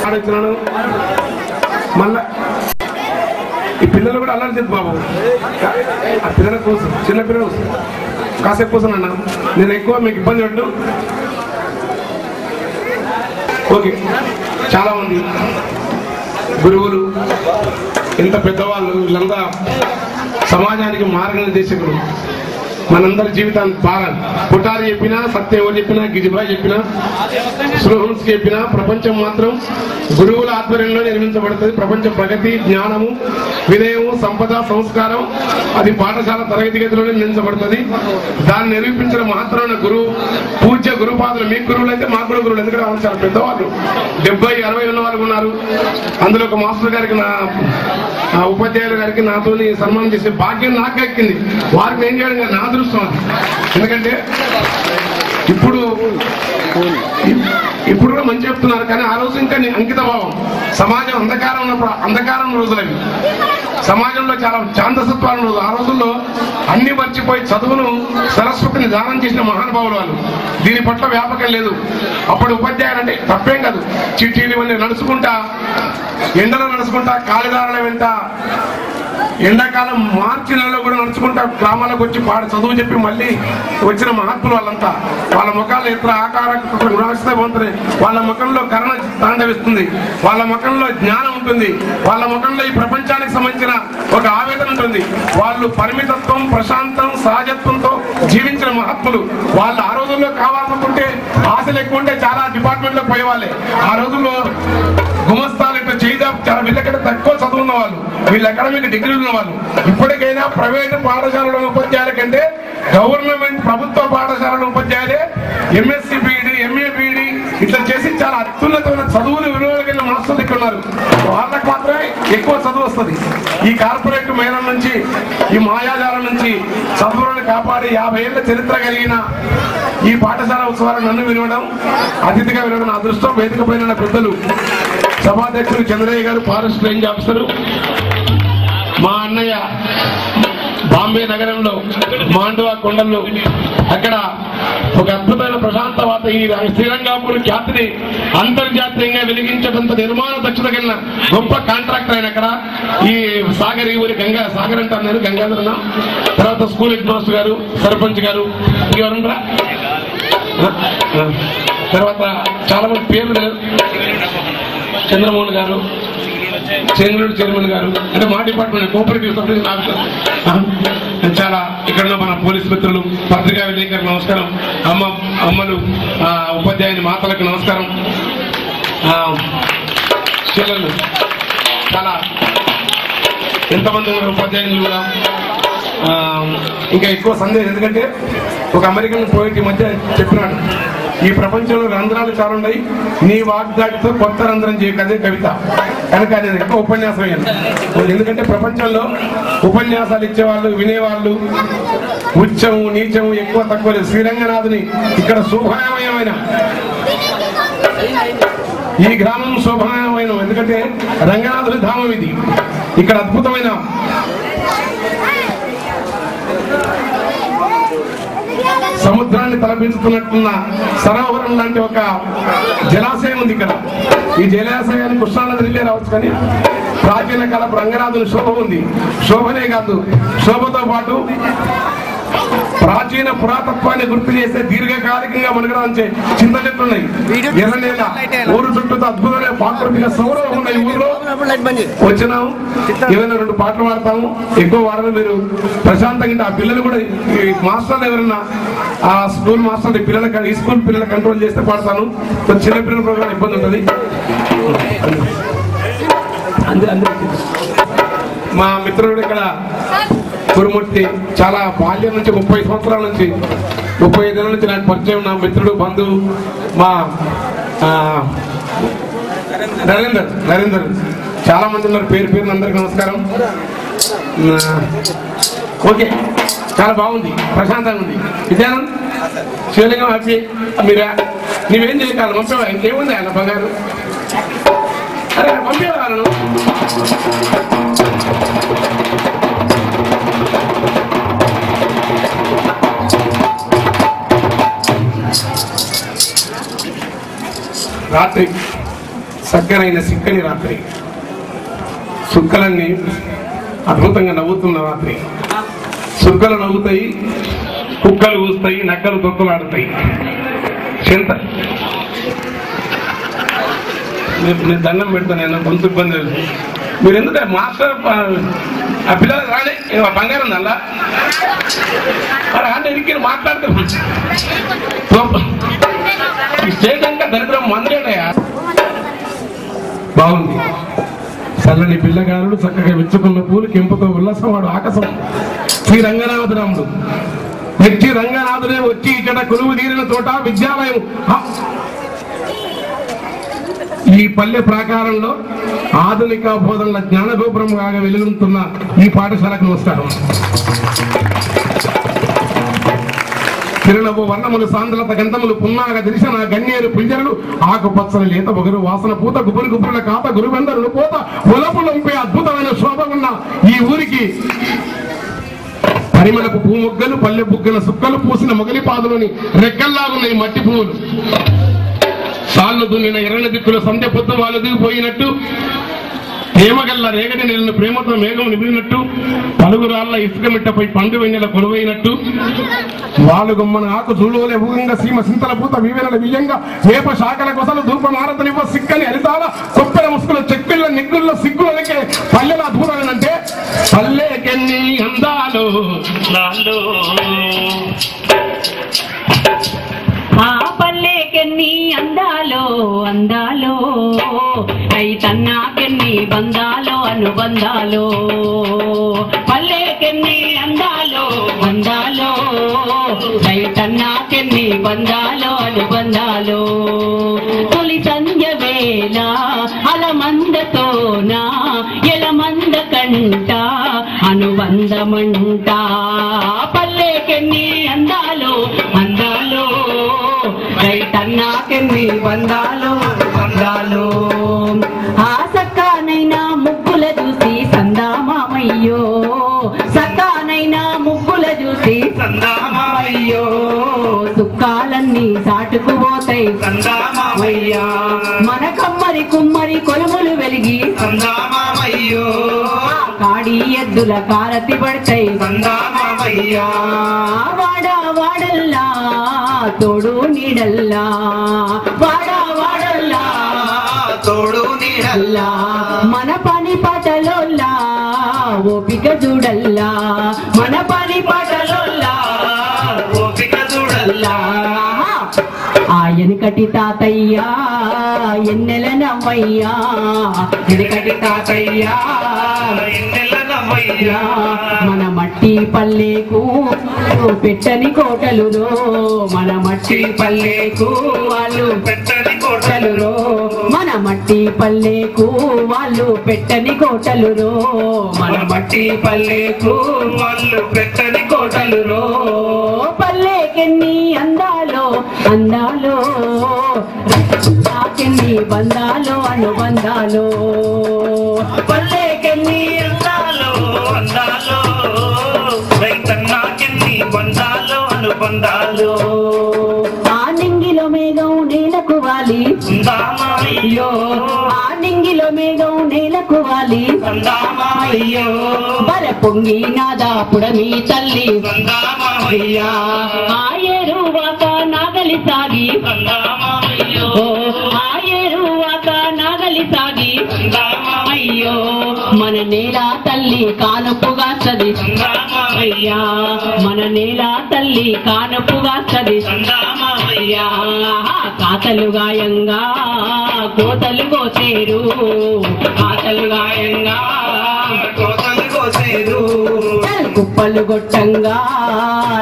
ఆడుతున్నాను మళ్ళా ఈ పిల్లలు కూడా అల్లరి చేద్దు బాబు. ఆ పిల్లల కోసం చిన్న పిల్లలు కాసేపు కోసం అన్నా నేను ఎక్కువ మీకు ఇబ్బంది పెట్టు. ఓకే, చాలా మంది గురువులు ఎంత పెద్దవాళ్ళు వీళ్ళంతా సమాజానికి మార్గనిర్దేశకులు. మనందరి జీవితాన్ని బాగా పుటారి చెప్పినా, సత్యవర్ చెప్పినా, గిజిబాయ్ చెప్పినా, సురహంస్ చెప్పినా ప్రపంచం మాత్రం గురువుల ఆధ్వర్యంలో నిర్మించబడుతుంది. ప్రపంచ ప్రగతి, జ్ఞానము, వినయము, సంపద, సంస్కారం అది పాఠశాల తరగతి గదిలోనే నిర్మించబడుతుంది. దాన్ని నిరూపించిన మహత్తరమైన గురువు పూజ్య గురుపాదులు. మీ గురువులు అయితే మా కూడా గురువులు, ఎందుకంటే వాళ్ళు చాలా పెద్దవాళ్ళు, 70-60 ఉన్న వాళ్ళు ఉన్నారు. అందులో ఒక మాస్టర్ గారికి, నా ఉపాధ్యాయుల గారికి నాతో సన్మానం చేసే భాగ్యం నాకు ఎక్కింది. వారిని ఏం చేయడం నా అదృష్టం అది. ఎందుకంటే ఇప్పుడు కూడా మంచి చెప్తున్నారు, కానీ ఆ రోజు ఇంకా అంకిత భావం. సమాజం అంధకారం రోజులవి. సమాజంలో చాలా ఛాందసత్వాలు రోజు. ఆ రోజుల్లో అన్ని మర్చిపోయి చదువును, సరస్వతిని దానం చేసిన మహానుభావులు వాళ్ళు. దీని పట్ల వ్యాపకం లేదు. అప్పుడు ఉపాధ్యాయులు అంటే తప్పేం కాదు, చిట్టీలు ఇవన్నీ నడుచుకుంటా, ఎండలో నడుచుకుంటా, కాలిదారుల వెంట ఎండాకాలం మార్చి నెలలో కూడా నడుచుకుంటా గ్రామాలకు వచ్చి చదువు చెప్పి మళ్ళీ వచ్చిన మహాత్ములు వాళ్ళంతా. వాళ్ళ ముఖాల్లో ఇతర ఆకారంతరే, వాళ్ళ ముఖంలో కరుణ తాండవిస్తుంది, వాళ్ళ ముఖంలో జ్ఞానం ఉంటుంది, వాళ్ళ ముఖంలో ఈ ప్రపంచానికి సంబంధించిన ఒక ఆవేదన ఉంటుంది. వాళ్ళు పరిమితత్వం, ప్రశాంతం, సహజత్వంతో జీవించిన మహాత్ములు. వాళ్ళు ఆ రోజుల్లో కావాలనుకుంటే, ఆశలు ఎక్కువ ఉంటే చాలా డిపార్ట్మెంట్ లో పోయేవాళ్ళే. ఆ రోజుల్లో గుమస్తాలు ఇట్లా చేయదా, చాలా వీళ్ళకంటే తక్కువ చదువున్న వాళ్ళు, వీళ్ళ అకాడమిక్ డిగ్రీలు ఉన్న వాళ్ళు. ఇప్పటికైనా ప్రైవేటు పాఠశాలలో ఉపాధ్యాయుల కంటే గవర్నమెంట్ ప్రభుత్వ పాఠశాలలో ఉపాధ్యాయులే ఎంఎస్సీ బీఈడి, ఎంఏ బీఈడి ఇట్లా చేసి చాలా అత్యున్నతమైన చదువులు విలువలకెళ్ళిన మాస్టర్లు ఇక్కడ ఉన్నారు. వాళ్ళకి మాత్రమే ఎక్కువ చదువు వస్తుంది. ఈ కార్పొరేట్ మేళం నుంచి, ఈ మాయాజాలం నుంచి చదువులను కాపాడి 50 ఏళ్ల చరిత్ర కలిగిన ఈ పాఠశాల ఉత్సవాలను నన్ను వినవడం, అతిథిగా వినడం నా అదృష్టం. వేదిక పైన పెద్దలు సభాధ్యక్షులు చంద్రయ్య గారు, ఫారెస్ట్ రేంజ్ ఆఫీసరు, మా అన్నయ్య బాంబే నగరంలో మాండువా కొండల్లో అక్కడ ఒక అద్భుతమైన ప్రశాంతవాత ఈ శ్రీరంగపూర్ ఖ్యాతిని అంతర్జాతీయంగా వెలిగించేటంత నిర్మాణ దక్షత కలిగిన గొప్ప కాంట్రాక్టర్ ఆయన. అక్కడ ఈ సాగర్, ఈ ఊరి సాగర్ అంటారు, నేను గంగాధర్ అన్న. తర్వాత స్కూల్ హెడ్ మాస్టర్ గారు, సర్పంచ్ గారు, ఇంకెవరుంటారా, తర్వాత చాలా మంది పేర్లు లేరు, చంద్రమోహన్ గారు, చెంగళూరు చైర్మన్ గారు, అంటే మా డిపార్ట్మెంట్ కోఆపరేటివ్ సొసైటీ ఆఫీసర్, చాలా ఇక్కడ మన పోలీసు మిత్రులు, పత్రికా విలేకరులు నమస్కారం, అమ్మలు, ఉపాధ్యాయుని మాతలకు నమస్కారం, చెల్లెలు, చాలా ఎంతమంది ఉన్నారు ఉపాధ్యాయులు కూడా. ఇంకా ఎక్కువ సందేహం, ఎందుకంటే ఒక అమెరికన్ పోయిట్ ఈ మధ్య చెప్పినాడు, ఈ ప్రపంచంలో రంధ్రాలు చాలా ఉన్నాయి, నీ వాగ్దాటితో కొత్త రంధ్రం చేయకదే కవిత. కనుక నేను ఎక్కువ ఉపన్యాసం అయ్యాను. ఎందుకంటే ప్రపంచంలో ఉపన్యాసాలు ఇచ్చేవాళ్ళు, వినేవాళ్ళు ఉచ్చము నీచము ఎక్కువ తక్కువ లేదు. శ్రీరంగనాథుని ఇక్కడ శోభాయమైన ఈ గ్రామం శోభాయమైన, ఎందుకంటే రంగనాథుని ధామం ఇది. ఇక్కడ అద్భుతమైన సముద్రాన్ని తలపించుతున్నట్టున్న సరోవరం లాంటి ఒక జలాశయం ఉంది ఇక్కడ. ఈ జలాశయాన్ని కృష్ణానది నీళ్ళే రావచ్చు, కానీ ప్రాచీన కాలపు రంగనాథుని శోభ ఉంది. శోభనే కాదు, శోభతో పాటు ప్రాచీన పురాతత్వాన్ని గుర్తు చేసే దీర్ఘకాలికంగా మనుగడంచే చింత చెట్లు ఉన్నాయి. ఎర్రనేల ఊరు చుట్టూ అద్భుతమైన ప్రాకృతిక సౌరభం ఉన్నాయి. ఊర్లో వచ్చినాము, ఏదైనా 2 పాటలు పాడతాము, ఎక్కువ వాడడం మీరు ప్రశాంతంగా. ఆ పిల్లలు కూడా, ఈ మాస్టర్లు ఎవరన్నా ఆ స్కూల్ మాస్టర్లు ఈ స్కూల్ పిల్లలు కంట్రోల్ చేస్తే పాడతాను. చిన్న పిల్లల ప్రోగ్రాం ఇబ్బంది ఉంటుంది. మా మిత్రుడు ఇక్కడ గురుమూర్తి, చాలా బాల్యం నుంచి 30 సంవత్సరాల నుంచి 35 ఏళ్ళ నుంచి నాకు పరిచయం, నా మిత్రుడు, బంధువు, మా నరేందర్, చాలా మంది ఉన్నారు, పేరు అందరికీ నమస్కారం. ఓకే, చాలా బాగుంది, ప్రశాంతంగా ఉంది. విద్యానంద్, శివలింగం హ్యాపీ. నీవేం చేయగలరు, పంపేవా? ఇంకేముంది ఆయన బంగారు, అరే పంపేవాళ్ళను. రాత్రి చక్కనైన సిక్కని రాత్రి, సుక్కలన్నీ అద్భుతంగా నవ్వుతున్న రాత్రి. సుక్కలు నవ్వుతాయి, కుక్కలు కూస్తాయి, నక్కలు తొక్కులాడుతాయి. చింత నేను దండం పెడతాను, నేను కొంత ఇబ్బంది లేదు. మీరు ఎందుకంటే మాస్టర్ ఆ పిల్లలు రాలే బంగారం అలా అంటే ఎరికి మాట్లాడుతున్నాం. స్టేజ్ అంతా దరిద్రం మందులేడయా. బాగుంది. చల్లని పిల్లగారుడు చక్కగా విచ్చుకున్న పూలు కెంపుతో ఉల్లాసం వాడు ఆకాశం. శ్రీ రంగనాథరాముడు వ్యక్తి రంగనాథుడే వచ్చి ఇక్కడ కొలువు తీరిన చోట విద్యాలయం. ఈ పల్లె ప్రాకారంలో ఆధునిక బోధనల జ్ఞానగోపురం కాగా వెలుగుతున్న ఈ పాఠశాలకు నమస్కారం. చిరునవ్వు వర్ణములు సాంద్రత గంధములు పున్నాగ దిశన గన్నేరు పుంజరులు ఆకుపచ్చని లేత బొగరు వాసన పూత గుబురు గుబురుల కాత గురువెందరులు పోత ఒలపులంపే అద్భుతమైన శోభ ఉన్న ఈ ఊరికి పరిమళపు పూమొగ్గలు పల్లె బుగ్గల సుక్కలు పూసిన మొగలి పాదులని రెక్కల్లాగున్న ఈ మట్టి పువ్వులు సాళ్ళు దున్నిన ఎర్రని దిక్కులు సంధ్య పొద్దు వాళ్ళు దిగిపోయినట్టు ప్రేమగల్ల రేగడి నెలను ప్రేమతో మేఘం నిమిడినట్టు పలుగురాళ్ల ఇసుక మిట్టపై పండు వెన్నెల కొలువైనట్టు వాళ్ళు గొమ్మన ఆకు చూడువలే ఊగంగా సీమ సింతల పూత వివెనల వియ్యంగా వేప శాఖల కొసలు ధూప మారతనివ్వ సిక్కని హరితాల కొప్పెల ముసుకుల చెక్కిళ్ళ నిగ్గుల్లో సిగ్గులకే పల్లెల దూరాలంటే పల్లెకెన్ని అందాలు ఆ పల్లెకెన్ని అందాలో అందాలో రైతన్నాకెన్ని బంధాలో అనుబంధాలో పల్లెకెన్ని అందాలో అందాలో రైతన్నాకెన్ని బంధాలో అనుబంధాలో తొలి సంధ్య వేళ అలమందతోనా ఎలమంద కంట అనుబంధమంట పల్లెకెన్ని అందాలో అందాలో రైతన్నాకెన్ని బంధాలు బంధాలు ఆ సక్కానైనా ముగ్గుల చూసి సందామామయ్యో సక్కానైనా ముగ్గుల చూసి సందామామయ్యో సుక్కాలన్నీ సాటుకు పోతాయి సందామామయ్యా మన కమ్మరి కుమ్మరి కొలుములు వెలిగి సందామామయ్యో కాడి ఎద్దుల కారతి పడతాయి సందామామయ్యా వాడా వాడల్లా తోడు నీడల్లా వాడా వాడల్లా తోడు నీడల్లా మన పని పాటలోల్లా ఓపిక చూడల్లా మన పని పాటలోల్లా ఓపిక చూడల్లా ఆయనకటి తాతయ్యా ఎన్నెల నవ్వయ్యా ఎనకటి తాతయ్యా ఎన్నెల నవ్వయ్యా మన మట్టి పల్లెకు పెట్టని కోటలురో మన మట్టి పల్లెకు వాళ్ళు పెట్టని కోటలురో మన మట్టి పల్లెకు వాళ్ళు పెట్టని కోటలురో మన మట్టి పల్లెకు వాళ్ళు పెట్టని కోటలురో పల్లెకెన్ని అందాలో అందాలో నాకెన్ని బంధాలో అనుబంధాలో పల్లెకెన్ని అందాలో అందాలో రైతన్నాకెన్ని బంధాలో అనుబంధాలో ఆ నింగిలో మేఘం నేలకు వాలి అయ్యో ఆ నింగిలో మేఘం నేలకు వాలి అయ్యో బల పొంగి నాదాపుడమి తల్లి అయ్యా ఆయరువాక నాగలి సాగి ఆయరువాక నాగలి సాగి అయ్యో మన నేల తల్లి కానుపుగాస్తది అయ్యా మన నేల తల్లి కానుపుగాస్తది అయ్యా కాతలు గాయంగా కోతలు కోసేరు కాతలు గాయంగా కోతలు కోసేరు కుప్పలు గొట్టంగా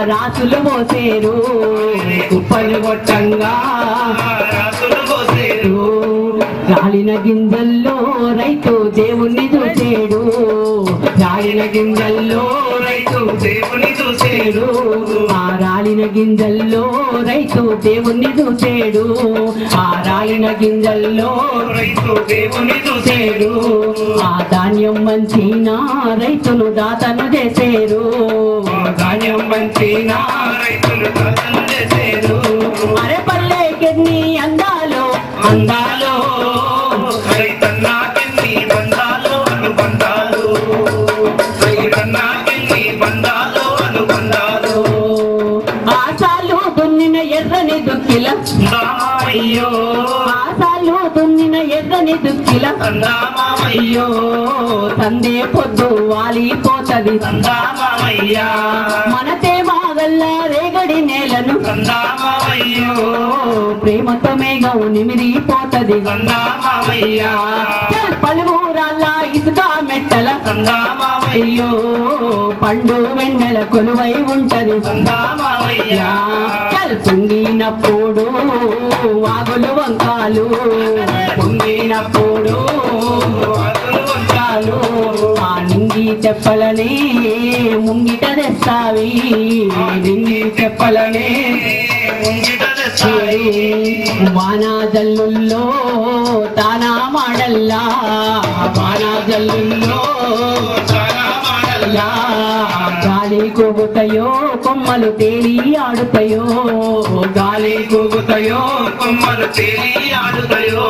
రాసులు మోసేరు కుప్పలు గొట్టంగా రాసులు మోసేరు రాలిన గింజల్లో రైతు దేవుణ్ణి చూసేడు రాలిన గింజల్లో రైతు దేవుణ్ణి చూసేడు ఆ రాలిన గింజల్లో రైతు దేవుణ్ణి చూసేడు ఆ రాలిన గింజల్లో రైతు దేవుణ్ణి చూసేడు ఆ ధాన్యం మంచినా రైతును దాతను చేసేరు ధాన్యం మంచినా రైతులు దాతను చేసేరు అరే పల్లెకెన్ని అందాలో అందాలో సందామయ్యో ఆసాలు దున్నిన ఎర్రని దుక్కిల సందామయ్యో సందే పొద్దు వాలిపోతది సందామయ్యా మనతే మాగల్ల రేగడి నేలను సందామయ్యో ప్రేమతో మేఘం నిమిరిపోతది సందామయ్యా పలువురాళ్ళ ఇసుక మెట్టల సందామయ్యో పండు వెన్నెల కొలువై ఉంటది సందామయ్యా పొంగినప్పుడు వాగులు వంకాలు పొంగినప్పుడు వాగులు వంకాలు ఆ నింగి తెప్పలనే ముంగిట తెస్తావి నింగి తెప్పలనే ముంగిట తెస్తాయి వానా జల్లుల్లో తానా మాడల్లా వానా జల్లుల్లో చాలా మాటల్లా గాలి కూగుతాయో కొమ్మలు తేలి ఆడుతాయో గాలి కూగుతాయో కొమ్మలు తేలి ఆడుతాయో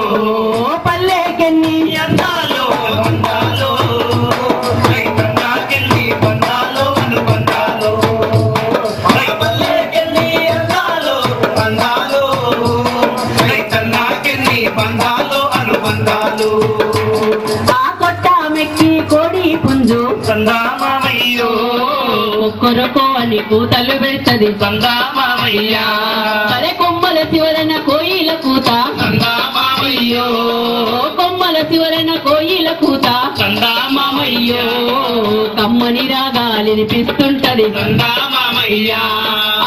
పల్లెకెన్ని అందాలో అందాలో రైతన్నాకెళ్ళి బందాలో అనుబందాలో పల్లెకెళ్ళి అందాలో అందాలో రైతన్నాకెళ్ళి బందాలో అనుబందాలు ఆ కొట్ట మెక్కి కోడి పుంజు సందామయ్యో ఒక్కరొకో అని కూతలు పెడతది సందామయ్యా అరే కొమ్మల చివరన కోయిల కూత సందామయ్యో కొమ్మల చివరన కోయిల కూత సందామయ్యో కమ్మని రాగాలినిపిస్తుంటది సందామయ్యా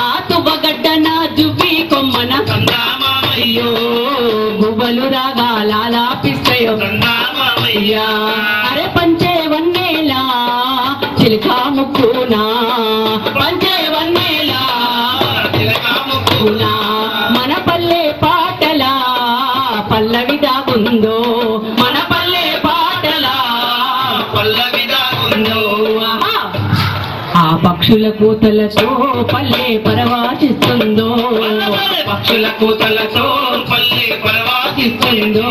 ఆ తువ్వగడ్డన జుబ్బి కొమ్మన సందామయ్యో గువ్వలు రాగాలాపిస్తాయో సందామయ్యా అరే పంచే వన్నేలా చిలుక ముక్కునా పంచే వన్నేలా తిలకముక్కునా మన పల్లె పాటల పల్లవిగా ఉందో మన పల్లె పాటల పల్లవిగా ఉందో ఆహా! ఆ పక్షుల కూతలతో పల్లె పరవాసిస్తుందో పక్షుల కూతలతో పల్లె పరవాసిస్తుందో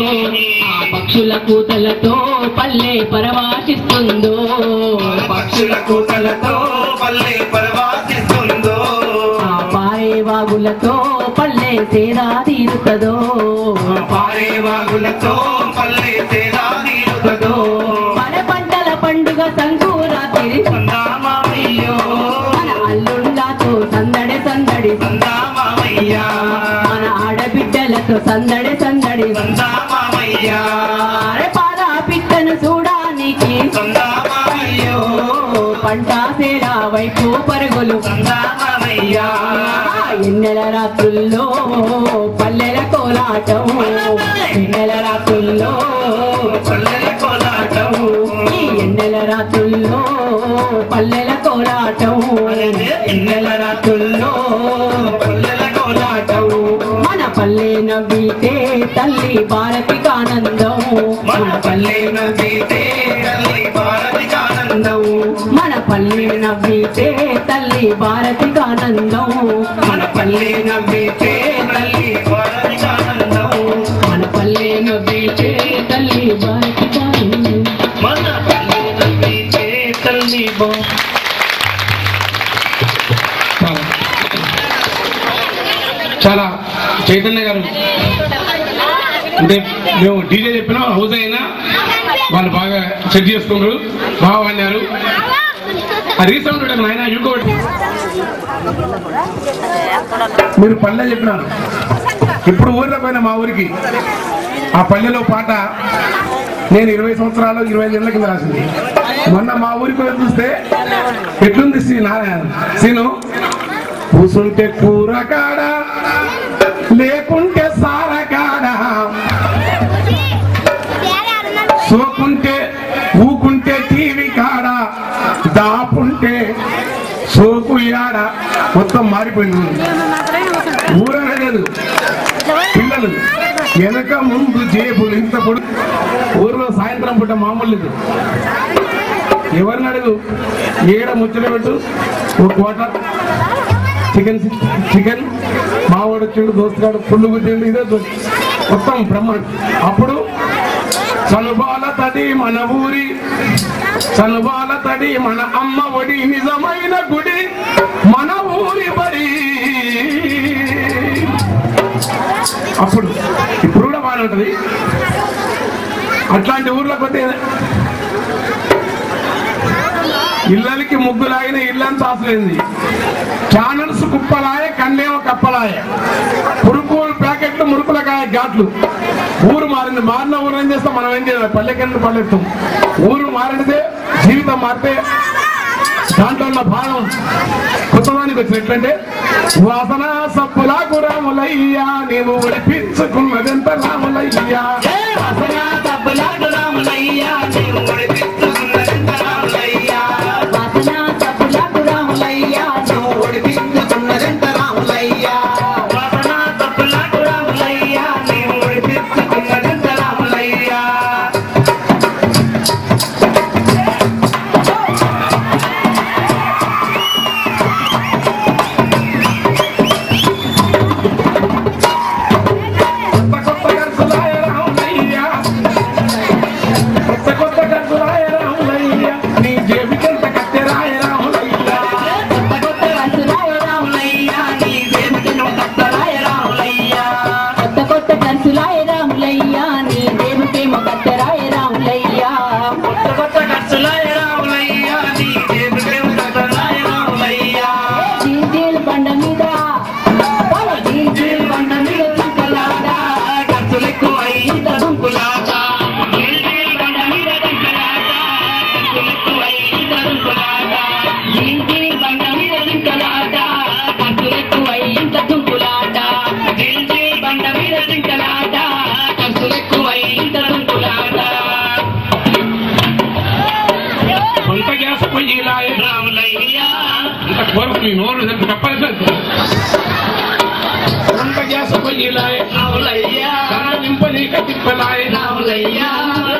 ఆ పక్షుల కూతలతో పల్లె పరవాసిస్తుందో పక్షుల కూతలతో పల్లె పరవాసిస్తుందో ఆ పారే వాగులతో పల్లె తేరా తీరుతదో పారే వాగులతో పల్లె తేరా నీరుతదో మన పంటల పండుగ సంకురాత్రి సందామయ్యో మన అల్లుళ్ళతో సందడి సందడి సందామయ్యా మన ఆడబిడ్డలతో సందడి సందడి సందామయ్యా అరే పాద పిట్టను చూడానికి సందామయ్యో పంట సేరా వైపు పరుగులు సందామయ్యా ఎన్నెల రాత్రుల్లో పల్లెల కోలాటం ఎన్నెల రాత్రుల్లో పల్లెల కోలాటం ఈ ఎన్నెల రాత్రుల్లో పల్లెల కోలాటం ఎన్నెల రాత్రుల్లో పల్లెల కోలాటం మన పల్లె నవ్వితే తల్లి భారతికి ఆనందం మన పల్లె నవ్వితే తల్లి భారతికి ఆనందం మన పల్లె నవ్వితే తల్లి భారతికి ఆనందం మన పల్లె నవ్వితే తల్లి భారతికి ఆనందం మన పల్లె నవ్వితే తల్లి భారతికి ఆనందం మన పల్లె నవ్వితే తల్లి చాలా చైతన్య గారు అంటే మేము డీజే చెప్పినా హౌస్ అయినా వాళ్ళు బాగా సెట్ చేసుకున్నారు, బాగా వాడినారు. ఆ రీసౌండ్ ఆయన ఇంకోటి మీరు పల్లె చెప్పినారు. ఇప్పుడు ఊర్లో పోయిన మా ఊరికి ఆ పల్లెలో పాట నేను 20 సంవత్సరాలు 25 ఏళ్ళ కింద రాసింది. మొన్న మా ఊరికి పోయి చూస్తే ఎట్లుంది సీను, కూసుంటే కూర కాడ లేకుంటే సార కాడ, సోకుంటే ఊకుంటే టీవీ కాడ, దాపుంటే సోకు యాడ. మొత్తం మారిపోయింది. ఊరనే లేదు, పిల్లలు వెనక ముందు జేబులు ఇంత పొడు. ఊరిలో సాయంత్రం పూట మామూలు లేదు. ఎవరిని అడుగు, ఏడ ముచ్చట పెట్టు, ఒక క్వార్టర్ చికెన్ మావాడు వచ్చాడు, దోస్తుగాడు పుల్లు గుద్దిండు, ఇదే మొత్తం బ్రహ్మాండ. అప్పుడు చనుబాల తడి మన ఊరి, చనుబాల తడి మన అమ్మ ఒడి, నిజమైన గుడి మన ఊరి బడి. అప్పుడు ఇప్పుడు కూడా బాగానే ఉంటుంది. అట్లాంటి ఊర్లోకి పోతే ఇళ్ళకి ముగ్గులాగిన ఇల్లంతా ఆసరైంది. ఛానల్స్ కుప్పలాయ, కండేమో కప్పలాయ, పురుకులు ప్యాకెట్లు, మురుకులకాయ ఘాట్లు. ఊరు మారింది. మారిన ఊరు ఏం చేస్తాం మనం? ఏం చేయాలి? పల్లెకెళ్ళి పల్లెత్తాం. ఊరు మారితే జీవితం మారితే దాంట్లో ఉన్న భాగం కొత్తదానికి వచ్చింది. ఎట్లంటే వాసన సప్పులకు రాములయ్యా నీవు ఒడిపించుకున్నదెంత రాములయ్యా, వాసన సప్పులకు రాములయ్యా నీవు ఒడిపించుకున్నదెంత రాములయ్యా, వాసన సప్పులకు రాములయ్యా నువ్వు ఒడిపించుకున్నదెంత రాములయ్యా, వాసన సప్పులకు రాములయ్యా నీవు ఒడిపించుకున్నదెంత రాములయ్యా.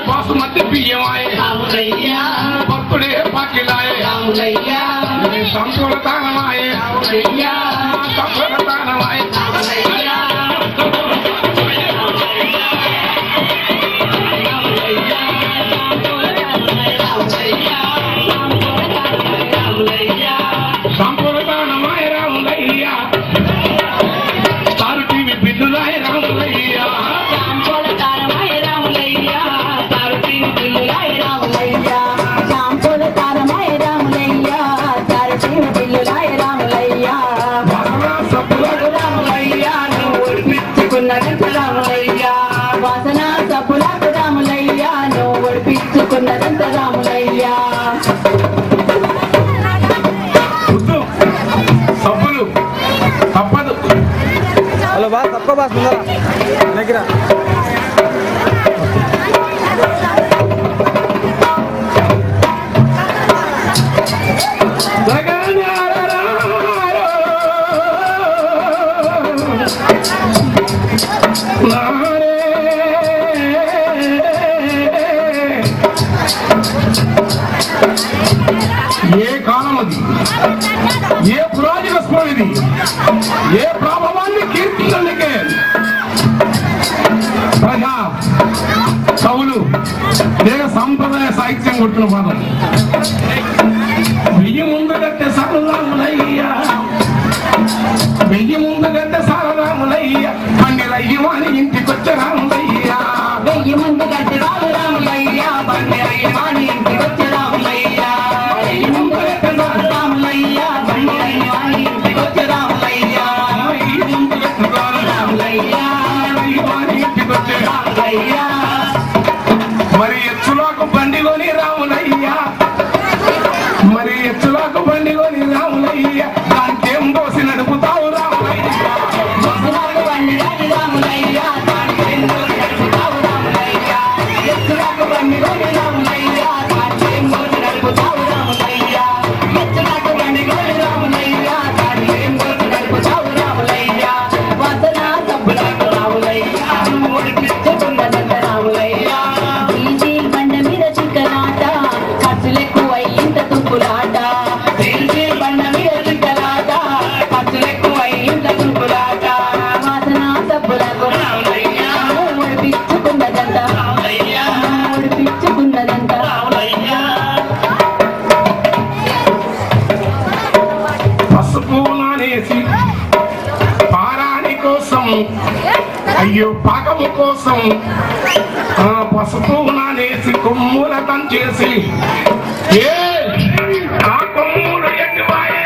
బాసుమతి బియ్యమాయ పప్పుడే పాకిలాయ సంపూర్ణతానమాయ సంపూర్ణతానమాయ సంపూర్ణతానమాయ రాములయ్యా సారు టీవీ బిల్లులాయ రాములయ్యా వాసన సప్పులకు రాములయ్యా నువ్వు ఒడిపించుకున్నదంత రాములయ్యా. సబ్బులు తప్పదు. హలో బా తప్ప బాస్ ముందర దగ్గర ఏ కాలం అది, ఏ పురాణిక స్ఫూర్తి ఇది, ఏ ప్రభావాన్ని కీర్తించడానికే ప్రజా కవులు దేవ సాంప్రదాయ సాహిత్యం కొట్టిన పదం. వెయ్యి ముందు కట్టే సారరాములయ్యా, వెయ్యి ముందు కట్టే సారరాములయ్యా, బండిరయ్యమాని ఇంటికొచ్చే రాములయ్యా, వెయ్యి ముందు గట్టి రాములయ్యా, బండి అయ్యమాని ఇంటికొచ్చే రాములయ్యా, వెయ్యి ముందు గట్టి రాములయ్యా, బండి అయ్యమాని ఇంటికొచ్చే రాములయ్యా, వెయ్యి ముందు కట్టే రాములయ్యా, రాములయ్యమాని ఇంటికొచ్చే రాములయ్యా. మరి ఎచ్చులకు బండిలోని రాములయ్యా, మరి ఎచ్చులకు బండిలోని రాములయ్యా, దానికేం పోసి నడుపుతావు రాములయ్యా, వాసనకు బండి రాని రాములయ్యా, దానికేం పోసి నడుపుతావు రాములయ్యా, ఎత్తులకు బండి రాని రాములయ్యా, దానికేం పోసి నడుపుతావు రాములయ్యా, ఎత్తులకు బండి రాని రాములయ్యా, దానికేం పోసి నడుపుతావు రాములయ్యా, వాసన సబ్బులకు రాములయ్యా, నువ్వు ఒడిపించుకున్నదంత అయ్యో పాకము కోసం పసుపు నానేసి కొమ్ములతం చేసి ఆ కొమ్ములు ఎటువాయే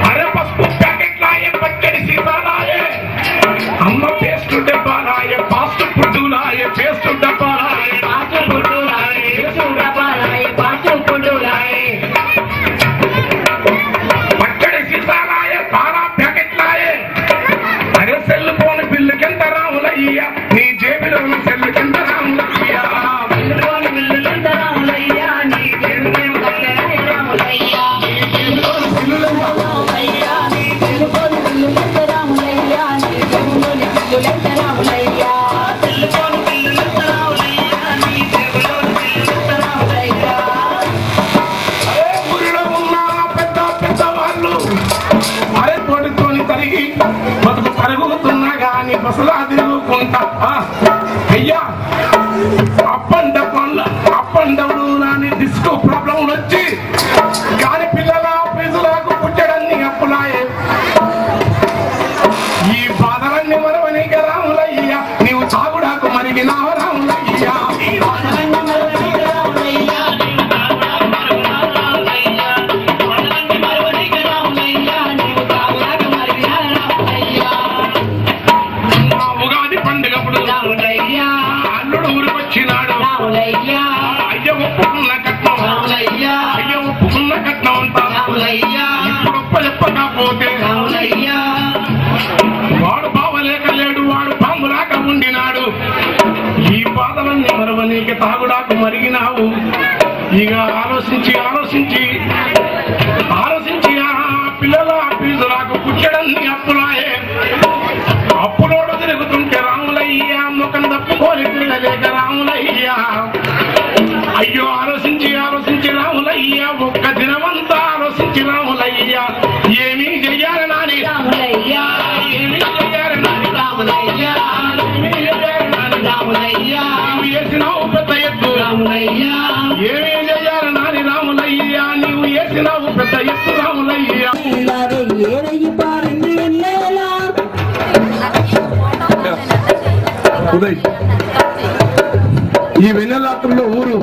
అరే పసుపు ప్యాకెట్లాయే పచ్చడి సీసాలాయే అమ్మ పేస్ట్ డబ్బాలాయే పాస్ట్ పుడ్డులాయే పేస్ట్ డబ్బాలాయే పాటు పుట్టులాయే చూడబాలాయే పాటు పుట్టులాయే పచ్చడి సీసాలాయే పాలా ప్యాకెట్లాయే అరే సెల్ ఫోన్ బిల్లుకెంత రాములయ్యా నీ జేబులో ఉన్న సెల్లుకెంత రాములయ్యా ఊరిలో ఉన్న పెద్ద పెద్ద వాళ్ళు అరే తోటితోని తరిగి బతుకు తరుగుతున్నా గాని బసలా తిరుగుకుంటా అయ్యా అప్పండవుడు నాని డిస్కో ప్రాబ్లం వచ్చి కాని పిల్లల ఫీజులకు పుట్టడాన్ని అప్పులాయే ఈ బాధలన్నీ మరవనిక రాములయ్యా నీవు తాగుడాకు మరిగినావ రాములయ్యా ఉగాది పండుగప్పుడు అల్లుడు ఊరికొచ్చినాడు అయ్య ఒప్పుకున్న కట్నం అయ్య ఒప్పుకున్న కట్నం అంతా ఇప్పుడు చెప్పకపోతే వాడు బావలేక లేడు వాడు పాములాక ఉండినాడు ఈ బాధలన్నీ మరవనీకి తాగుడాకు మరిగినావు ఇక ఆలోచించి ఆ పిల్లల ఫీజులకు పుట్టడాన్ని అప్పులాయే అప్పులోడు తిరుగుతుంటే రాములయ్యా ముఖం తప్పుకోని పిల్లలేక రాములయ్యా అయ్యో ఆలోచించి రాములయ్యా ఒక్క దినమంతా ఆలోచించి రాములయ్యా ఏమీ చెయ్యాలి నాని రాములయ్యా ఏమీ చెయ్యాలి నాని రాములయ్యా రాములయ్యా నీవు వేసినావు పెద్ద ఎత్తు రాములయ్యా ఏమీ చెయ్యాలి నాని రాములయ్యా నీవు వేసినావు పెద్ద ఎత్తు రాములయ్యా ఉదయ్ ఈ వెన్నెలాత్రంలో ఊరు